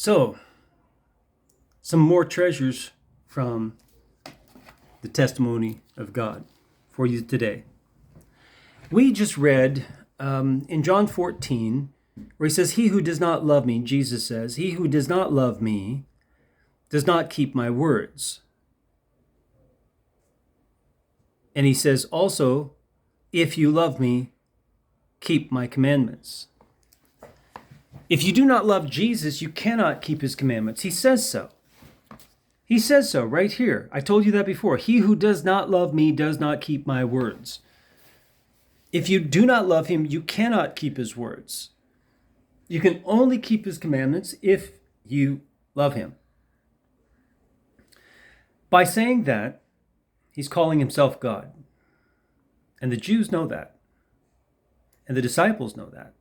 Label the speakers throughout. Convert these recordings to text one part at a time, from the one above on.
Speaker 1: So, some more treasures from the testimony of God for you today. We just read in John 14, where he says, "He who does not love me," Jesus says, "he who does not love me does not keep my words." And he says also, "If you love me, keep my commandments." If you do not love Jesus, you cannot keep his commandments. He says so. He says so right here. I told you that before. He who does not love me does not keep my words. If you do not love him, you cannot keep his words. You can only keep his commandments if you love him. By saying that, he's calling himself God. And the Jews know that. And the disciples know that.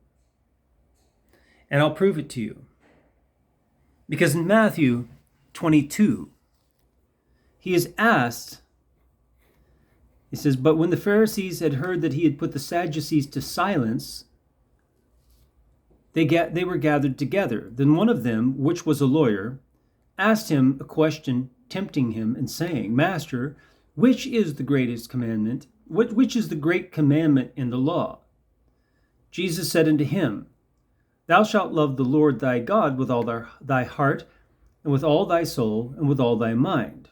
Speaker 1: And I'll prove it to you. Because in Matthew 22, he is asked, he says, "But when the Pharisees had heard that he had put the Sadducees to silence, they were gathered together. Then one of them, which was a lawyer, asked him a question, tempting him and saying, 'Master, which is the greatest commandment? Which is the great commandment in the law?' Jesus said unto him, 'Thou shalt love the Lord thy God with all thy heart, and with all thy soul, and with all thy mind.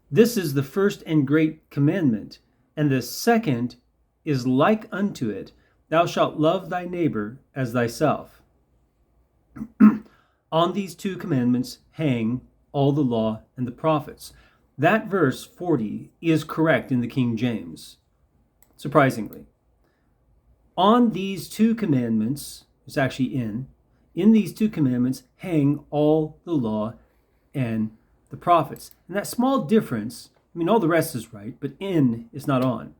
Speaker 1: This is the first and great commandment, and the second is like unto it. Thou shalt love thy neighbor as thyself. On these two commandments hang all the law and the prophets." That verse 40 is correct in the King James, surprisingly. On these two commandments, it's actually in these two commandments hang all the law and the prophets. And that small difference, all the rest is right, but in is not on.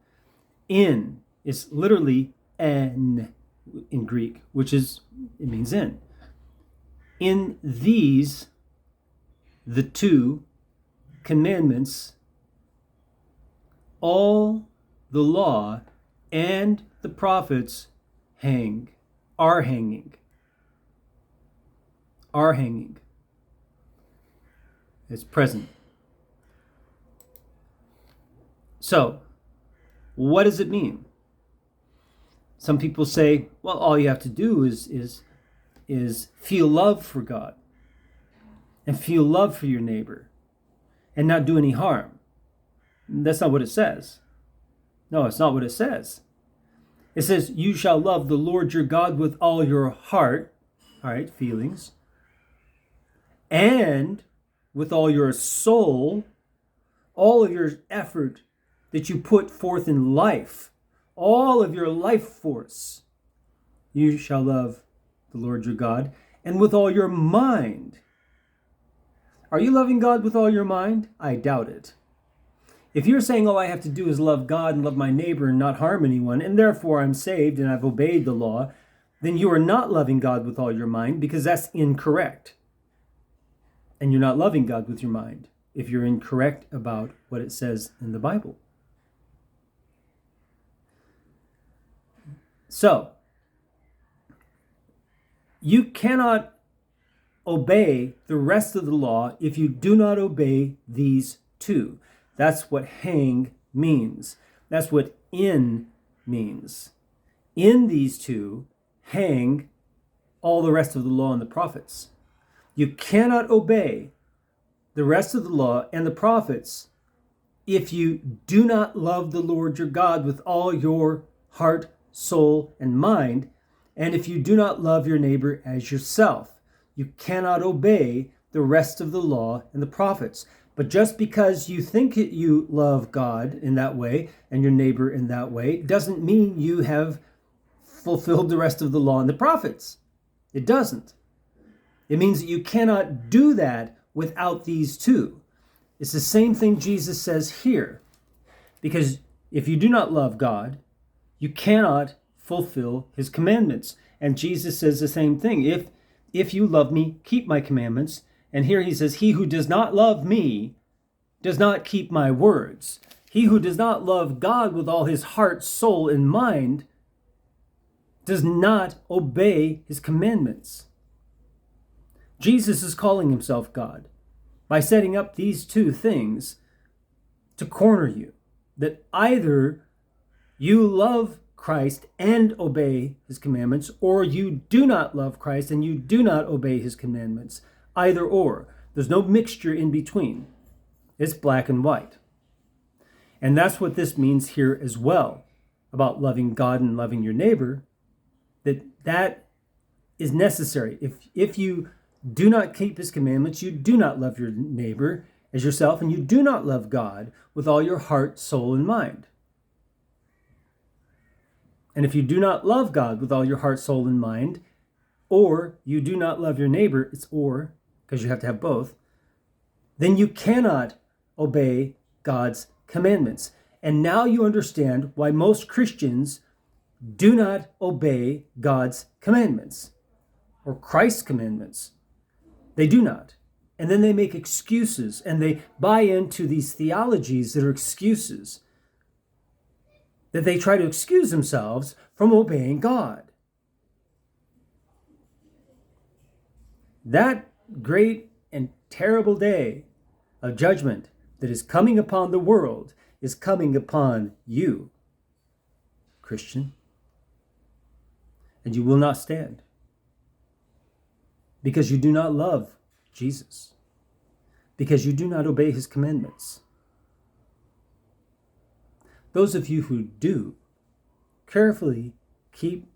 Speaker 1: In is literally en in Greek, it means in. In these, the two commandments, all the law and the prophets are hanging. It's present. So, what does it mean? Some people say, well, all you have to do is feel love for God and feel love for your neighbor and not do any harm. That's not what it says. No, it's not what it says. It says, "You shall love the Lord your God with all your heart," all right, feelings, "and with all your soul," all of your effort that you put forth in life, all of your life force. "You shall love the Lord your God, and with all your mind." Are you loving God with all your mind? I doubt it. If you're saying all I have to do is love God and love my neighbor and not harm anyone, and therefore I'm saved and I've obeyed the law, then you are not loving God with all your mind, because that's incorrect. And you're not loving God with your mind if you're incorrect about what it says in the Bible. So, you cannot obey the rest of the law if you do not obey these two. That's what hang means. That's what in means. In these two hang all the rest of the law and the prophets. You cannot obey the rest of the law and the prophets if you do not love the Lord your God with all your heart, soul, and mind, and if you do not love your neighbor as yourself. You cannot obey the rest of the law and the prophets. But just because you think you love God in that way and your neighbor in that way doesn't mean you have fulfilled the rest of the law and the prophets. It doesn't. It means that you cannot do that without these two. It's the same thing Jesus says here. Because if you do not love God, you cannot fulfill his commandments. And Jesus says the same thing. If you love me, keep my commandments. And here he says, "He who does not love me does not keep my words." He who does not love God with all his heart, soul, and mind does not obey his commandments. Jesus is calling himself God by setting up these two things to corner you, that either you love Christ and obey his commandments, or you do not love Christ and you do not obey his commandments. Either or. There's no mixture in between. It's black and white. And that's what this means here as well, about loving God and loving your neighbor, that is necessary. If you do not keep his commandments, you do not love your neighbor as yourself, and you do not love God with all your heart, soul, and mind. And if you do not love God with all your heart, soul, and mind, or you do not love your neighbor, it's or, because you have to have both, then you cannot obey God's commandments. And now you understand why most Christians do not obey God's commandments or Christ's commandments. They do not. And then they make excuses and they buy into these theologies that are excuses, that they try to excuse themselves from obeying God. That great and terrible day of judgment that is coming upon the world is coming upon you, Christian. And you will not stand because you do not love Jesus, because you do not obey his commandments. Those of you who do, carefully keep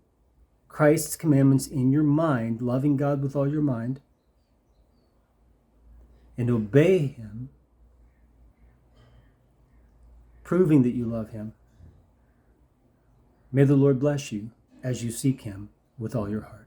Speaker 1: Christ's commandments in your mind, loving God with all your mind, and obey him, proving that you love him. May the Lord bless you as you seek him with all your heart.